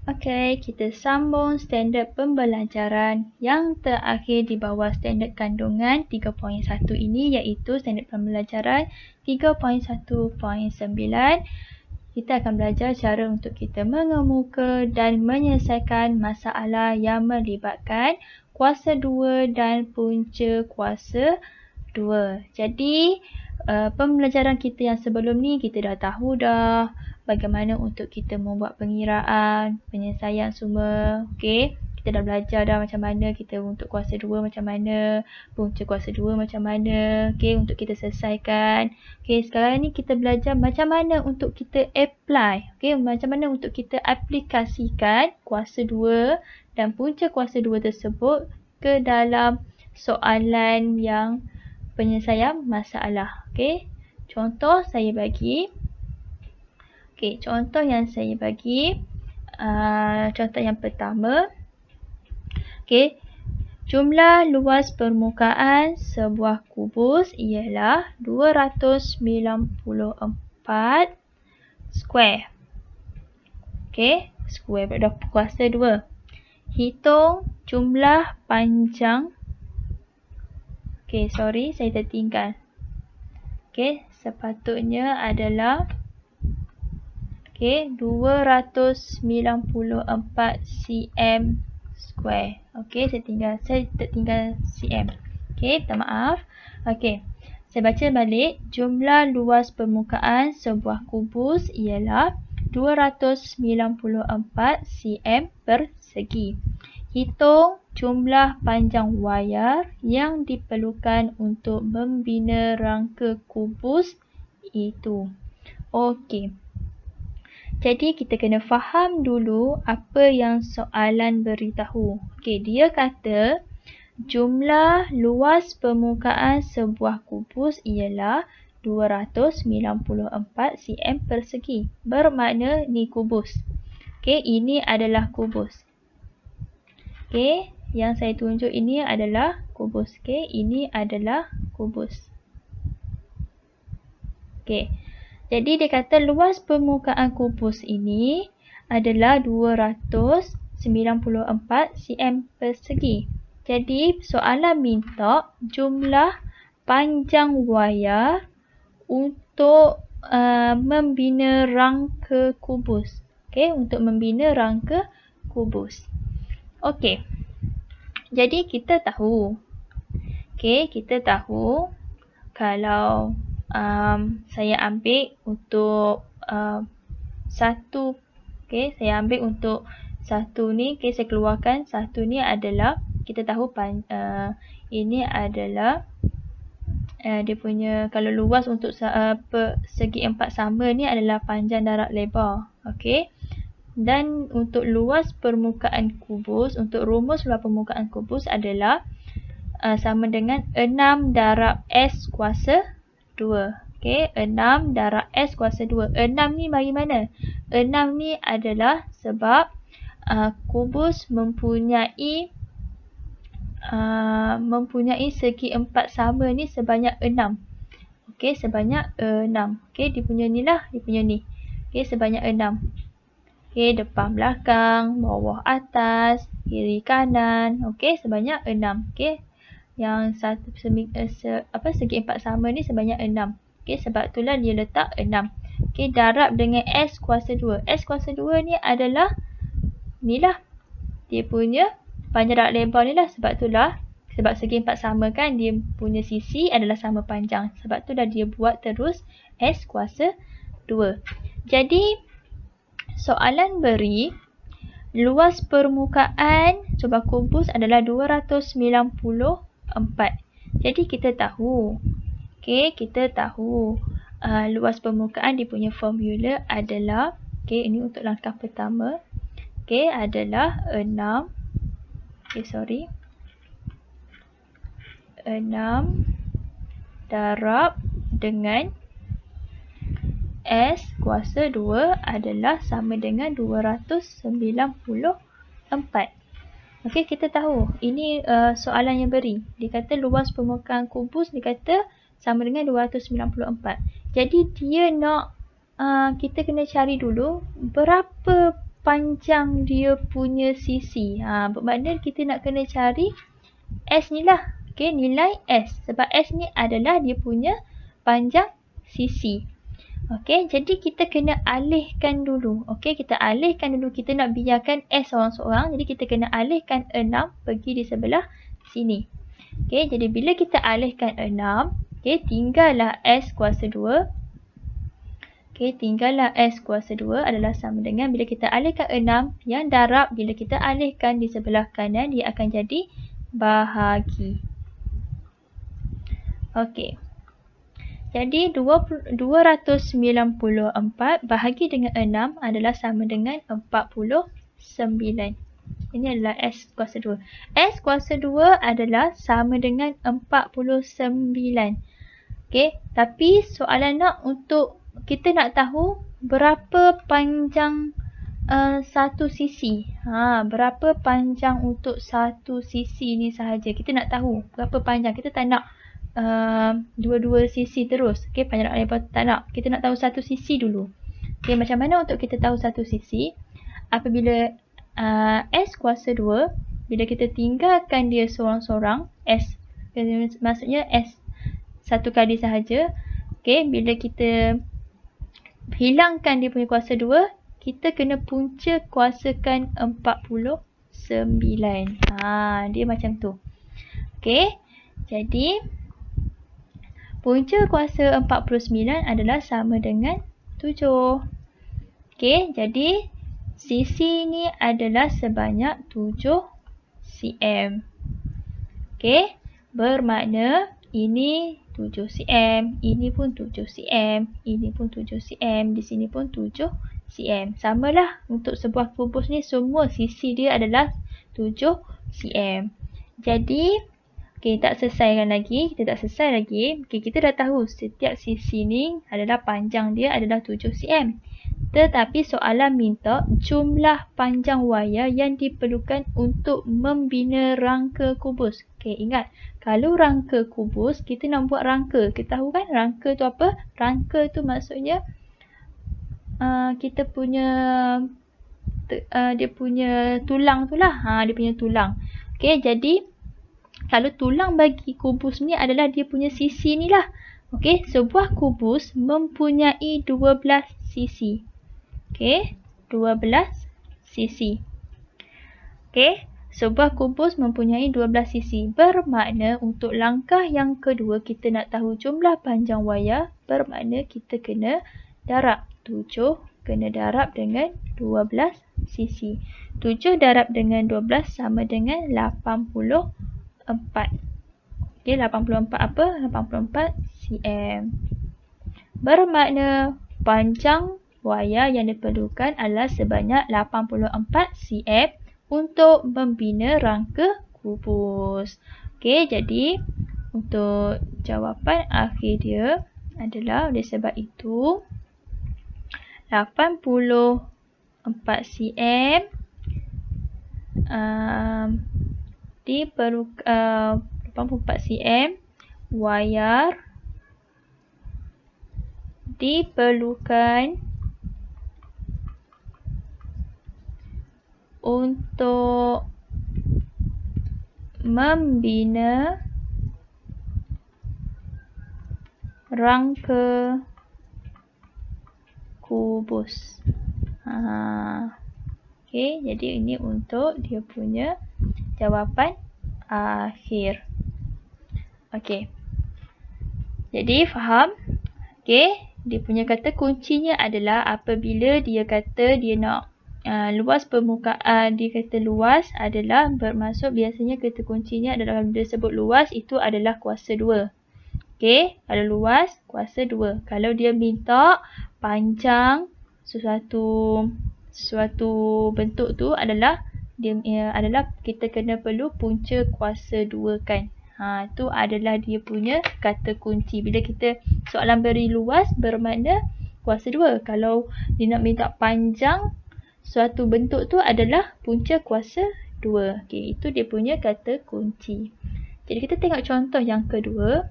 Okey, kita sambung standard pembelajaran yang terakhir di bawah standard kandungan 3.1 ini, iaitu standard pembelajaran 3.1.9. Kita akan belajar cara untuk kita mengemuka dan menyelesaikan masalah yang melibatkan kuasa 2 dan punca kuasa 2. Jadi, pembelajaran kita yang sebelum ni kita dah tahu dah bagaimana untuk kita membuat pengiraan, penyelesaian semua. Okey, kita dah belajar dah macam mana kita untuk kuasa 2 macam mana, punca kuasa 2 macam mana. Okey, untuk kita selesaikan. Okey, sekarang ni kita belajar macam mana untuk kita apply. Okey, macam mana untuk kita aplikasikan kuasa 2 dan punca kuasa 2 tersebut ke dalam soalan yang penyelesaian masalah. Okey, contoh saya bagi. Okey, contoh yang saya bagi, contoh yang pertama. Okey, jumlah luas permukaan sebuah kubus ialah 294 square. Okey, square pada kuasa 2. Hitung jumlah panjang. Okey, sorry saya tertinggal. Okey, sepatutnya adalah 294 cm square. Okey, saya tertinggal cm. Okey, minta maaf. Okey, saya baca balik. Jumlah luas permukaan sebuah kubus ialah 294 cm persegi. Hitung jumlah panjang wayar yang diperlukan untuk membina rangka kubus itu. Okey. Jadi kita kena faham dulu apa yang soalan beritahu. Okey, dia kata jumlah luas permukaan sebuah kubus ialah 294 cm persegi. Bermakna ni kubus. Okey, ini adalah kubus. Okey, yang saya tunjuk ini adalah kubus. Okey, ini adalah kubus. Okey. Jadi dia kata luas permukaan kubus ini adalah 294 cm persegi. Jadi soalan minta jumlah panjang wayar untuk membina rangka kubus. Okey, untuk membina rangka kubus. Okey. Jadi kita tahu. Okey, kita tahu kalau saya ambil untuk satu. Okey, saya ambil untuk satu ni. Okey, saya keluarkan satu ni adalah kita tahu ini adalah dia punya kalau luas untuk segi empat sama ni adalah panjang darab lebar. Okey. Dan untuk luas permukaan kubus, untuk rumus luas permukaan kubus adalah sama dengan 6 darab S kuasa 2. Okey, 6 darab S kuasa 2. 6 ni bagi mana? 6 ni adalah sebab kubus mempunyai segi empat sama ni sebanyak 6. Okey, sebanyak 6. Okey, dia punya ni lah, dia punya ni. Okey, sebanyak 6. Okey, depan belakang, bawah atas, kiri kanan. Okey, sebanyak 6. Okey. Yang segi empat sama ni sebanyak 6. Okey, sebab itulah dia letak 6. Okey, darab dengan S kuasa 2. S kuasa 2 ni adalah ni lah. Dia punya panjang darab lebar ni lah. Sebab itulah, sebab segi empat sama kan, dia punya sisi adalah sama panjang. Sebab itulah dia buat terus S kuasa 2. Jadi, soalan beri luas permukaan sebuah kubus adalah 294. Jadi kita tahu. Okey, kita tahu luas permukaan dia punya formula adalah, okey, ini untuk langkah pertama. Okey, adalah 6. Okey, sorry. 6 darab dengan S kuasa 2 adalah sama dengan 294. Okey, kita tahu. Ini soalan yang beri. Dia kata luas permukaan kubus, dia kata sama dengan 294. Jadi dia nak kita kena cari dulu berapa panjang dia punya sisi. Bermakna kita nak kena cari S ni lah. Okay, nilai S. Sebab S ni adalah dia punya panjang sisi. Okay, jadi kita kena alihkan dulu. Okay, kita alihkan dulu. Kita nak biarkan S seorang-seorang. Jadi kita kena alihkan 6 pergi di sebelah sini. Okay, jadi bila kita alihkan 6, okay, tinggallah S kuasa 2. Okay, tinggallah S kuasa 2 adalah sama dengan bila kita alihkan 6, yang darab bila kita alihkan di sebelah kanan, dia akan jadi bahagi. Okay. Jadi 294 bahagi dengan 6 adalah sama dengan 49. Ini adalah S kuasa 2. S kuasa 2 adalah sama dengan 49. Okay, tapi soalan nak untuk kita nak tahu berapa panjang satu sisi. Berapa panjang untuk satu sisi ni sahaja. Kita nak tahu berapa panjang. Kita tak nak dua-dua sisi terus. Okay, panjang lebar tak nak. Kita nak tahu satu sisi dulu. Okay, macam mana untuk kita tahu satu sisi? Apabila S kuasa 2, bila kita tinggalkan dia seorang-seorang, S, maksudnya S satu kali sahaja. Okay, bila kita hilangkan dia punya kuasa 2, kita kena punca kuasakan 49. Dia macam tu. Okay, jadi punca kuasa 49 adalah sama dengan 7. Okay, jadi sisi ni adalah sebanyak 7 cm. Okay, bermakna ini 7 cm, ini pun 7 cm, ini pun 7 cm, di sini pun 7 cm. Samalah untuk sebuah kubus ni, semua sisi dia adalah 7 cm. Jadi, okay, tak selesaikan lagi, kita tak selesai lagi. Okay, kita dah tahu setiap sisi ni adalah panjang dia adalah 7 cm. Tetapi soalan minta jumlah panjang wayar yang diperlukan untuk membina rangka kubus. Okay, ingat, kalau rangka kubus, kita nak buat rangka. Kita tahu kan rangka tu apa? Rangka tu maksudnya kita punya dia punya tulang tu lah. Dia punya tulang. Okay, jadi kalau tulang bagi kubus ni adalah dia punya sisi ni lah. Okay, sebuah kubus mempunyai 12 sisi. Okay, 12 sisi. Okay, sebuah kubus mempunyai 12 sisi. Bermakna untuk langkah yang kedua kita nak tahu jumlah panjang wayar. Bermakna kita kena darab 7, kena darab dengan 12 sisi. 7 darab dengan 12 sama dengan 84. Okay, 84 apa? 84 cm. Bermakna panjang wayar yang diperlukan adalah sebanyak 84 cm untuk membina rangka kubus. Okey, jadi untuk jawapan akhir dia adalah oleh sebab itu 84 cm diperlukan 84 cm wayar diperlukan untuk membina rangka kubus. Okey, jadi ini untuk dia punya jawapan akhir. Okey. Jadi faham? Okey, dia punya kata kuncinya adalah apabila dia kata dia nak luas permukaan, dia kata luas adalah bermaksud biasanya kata kuncinya adalah kalau dia sebut luas itu adalah kuasa 2. Okey, kalau luas kuasa 2. Kalau dia minta panjang sesuatu bentuk tu adalah adalah kita kena perlu punca kuasa 2 kan. Tu adalah dia punya kata kunci. Bila kita soalan beri luas bermakna kuasa 2. Kalau dia nak minta panjang suatu bentuk tu adalah punca kuasa 2. Okey, itu dia punya kata kunci. Jadi kita tengok contoh yang kedua.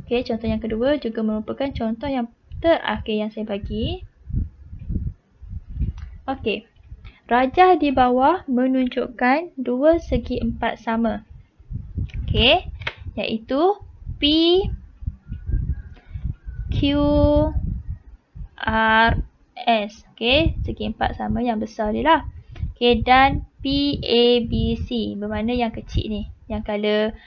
Okey, contoh yang kedua juga merupakan contoh yang terakhir yang saya bagi. Okey. Rajah di bawah menunjukkan dua segi empat sama. Okey. Iaitu P, Q, R, S. Okey. Segi empat sama yang besar ni lah. Okey. Dan P, A, B, C. Bermakna yang kecil ni. Yang color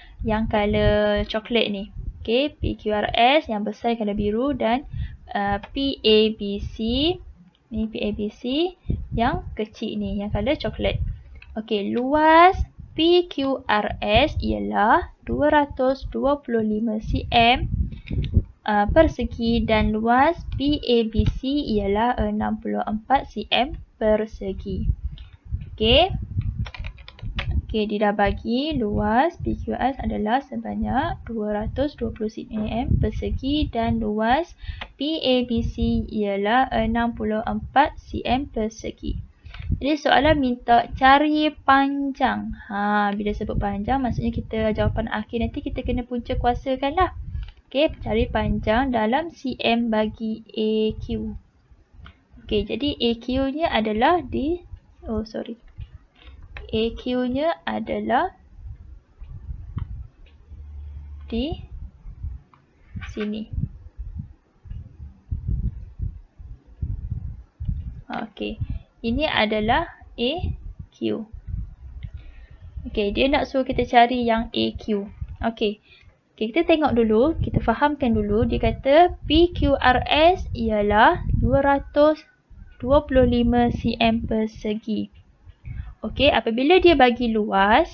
coklat ni. Okey. P, Q, R, S. Yang besar color biru. Dan P, A, B, C. Ni P, A, B, C. Yang kecil ni. Yang color coklat. Okey. Luas PQRS ialah 225 cm persegi dan luas PABC ialah 64 cm persegi. Okey. Okey, dia dah bagi luas PQRS adalah sebanyak 220 cm persegi dan luas PABC ialah 64 cm persegi. Jadi soalan minta cari panjang. Bila sebut panjang maksudnya kita jawapan akhir nanti kita kena punca kuasakan lah. Okey, cari panjang dalam cm bagi AQ. Okey, jadi AQ-nya adalah AQ-nya adalah di sini. Okey. Ini adalah AQ. Okey, dia nak suruh kita cari yang AQ. Okey. Kita tengok dulu, kita fahamkan dulu. Dia kata PQRS ialah 225 cm persegi. Okey, apabila dia bagi luas.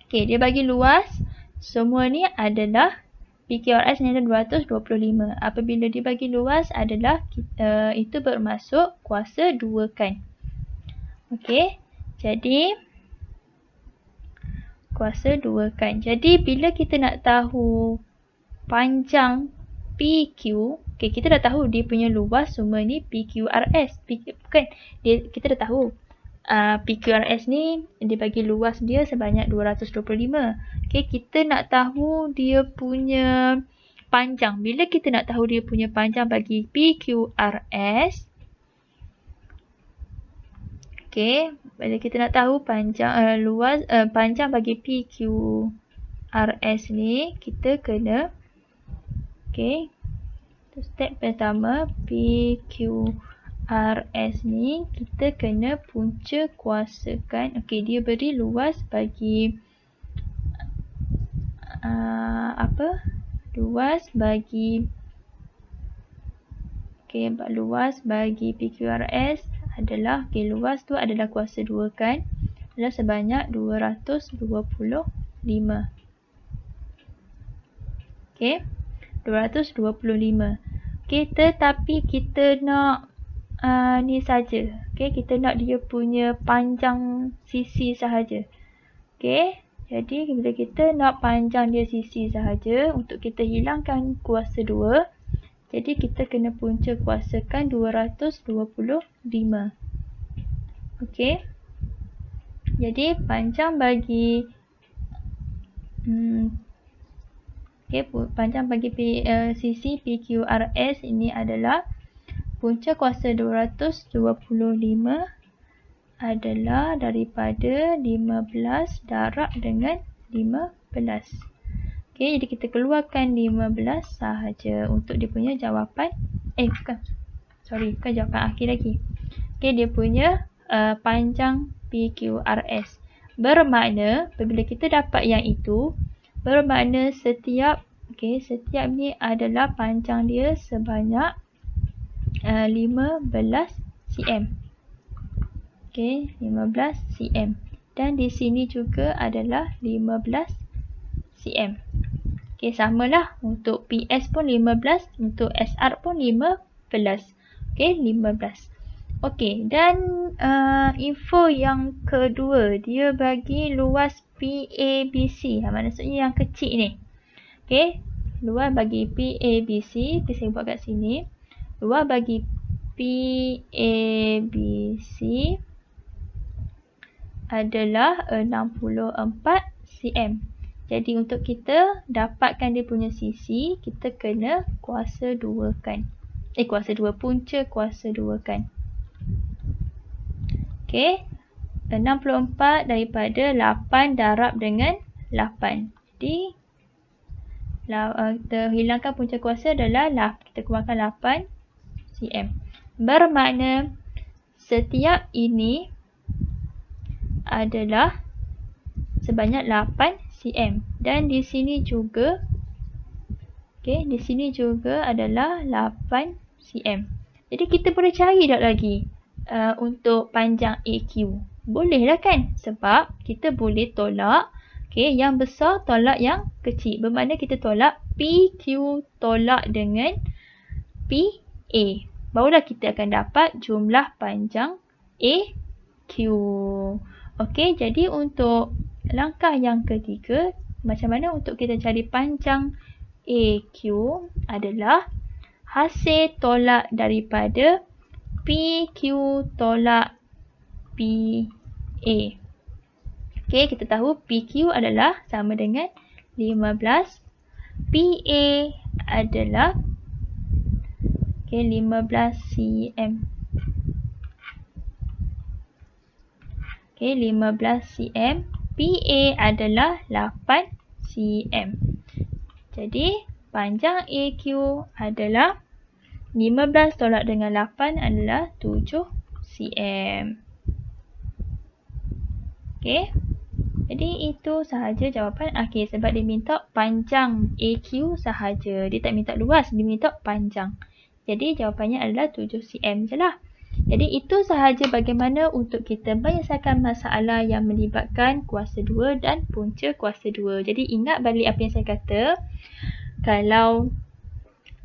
Okey, dia bagi luas. Semua ni adalah PQRS ni adalah 225. Apabila dia bagi luas adalah itu bermaksud kuasa 2 kan. Okey. Jadi kuasa 2 kan. Jadi bila kita nak tahu panjang PQ, okey, kita dah tahu dia punya luas semua ni PQRS. Kita dah tahu PQRS ni dia bagi luas dia sebanyak 225. Okey, kita nak tahu dia punya panjang. Bila kita nak tahu dia punya panjang bagi PQRS, okey, bila kita nak tahu panjang panjang bagi PQRS ni, kita kena step pertama PQRS ni kita kena punca kuasakan. Okey, dia beri luas bagi luas bagi PQRS adalah luas tu adalah kuasa 2 kan, adalah sebanyak 225. Okey, 225. Okey, tetapi kita nak ni saja. Okey, kita nak dia punya panjang sisi sahaja. Okey, jadi bila kita nak panjang dia sisi sahaja, untuk kita hilangkan kuasa 2, jadi kita kena punca kuasakan 225. Okey. Jadi panjang bagi panjang bagi sisi PQRS ini adalah punca kuasa 225 adalah daripada 15 darab dengan 15. Okey, jadi kita keluarkan 15 sahaja untuk dia punya jawapan. Bukan jawapan akhir lagi. Okey, dia punya panjang PQRS. Bermakna apabila kita dapat yang itu, bermakna setiap ni adalah panjang dia sebanyak 15 cm. Okey, 15 cm. Dan di sini juga adalah 15 cm. Okey, samalah untuk PS pun 15, untuk SR pun 15. Okey, 15. Okey, dan info yang kedua, dia bagi luas PABC. Maksudnya yang kecil ni. Okey, luas bagi PABC, saya buat kat sini. Luas bagi PABC adalah 64 cm. Jadi untuk kita dapatkan dia punya sisi, kita kena kuasa 2 kan. Punca kuasa 2 kan. Okey. 64 daripada 8 darab dengan 8. Jadi, kita hilangkan punca kuasa adalah kita keluarkan 8 cm. Bermakna setiap ini adalah sebanyak 8 cm. Dan di sini juga, di sini juga adalah 8 cm. Jadi kita boleh cari tak lagi untuk panjang AQ. Boleh lah kan? Sebab kita boleh tolak yang besar tolak yang kecil. Bermakna kita tolak PQ tolak dengan PA. Barulah kita akan dapat jumlah panjang AQ. Okey, jadi untuk langkah yang ketiga, macam mana untuk kita cari panjang AQ adalah hasil tolak daripada PQ tolak PA. Okey, kita tahu PQ adalah sama dengan 15. PA adalah 15 cm. 15 cm. PA adalah 8 cm. Jadi, panjang AQ adalah 15 tolak dengan 8 adalah 7 cm. Okey. Jadi itu sahaja jawapan akhir sebab dia minta panjang AQ sahaja. Dia tak minta luas, dia minta panjang. Jadi jawapannya adalah 7 cm je lah. Jadi itu sahaja bagaimana untuk kita menyelesaikan masalah yang melibatkan kuasa 2 dan punca kuasa 2. Jadi ingat balik apa yang saya kata. Kalau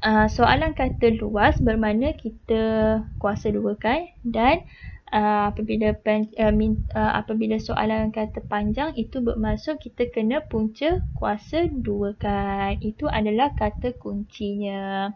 soalan kata luas bermakna kita kuasa 2 kan, dan apabila soalan kata panjang itu bermaksud kita kena punca kuasa 2 kan. Itu adalah kata kuncinya.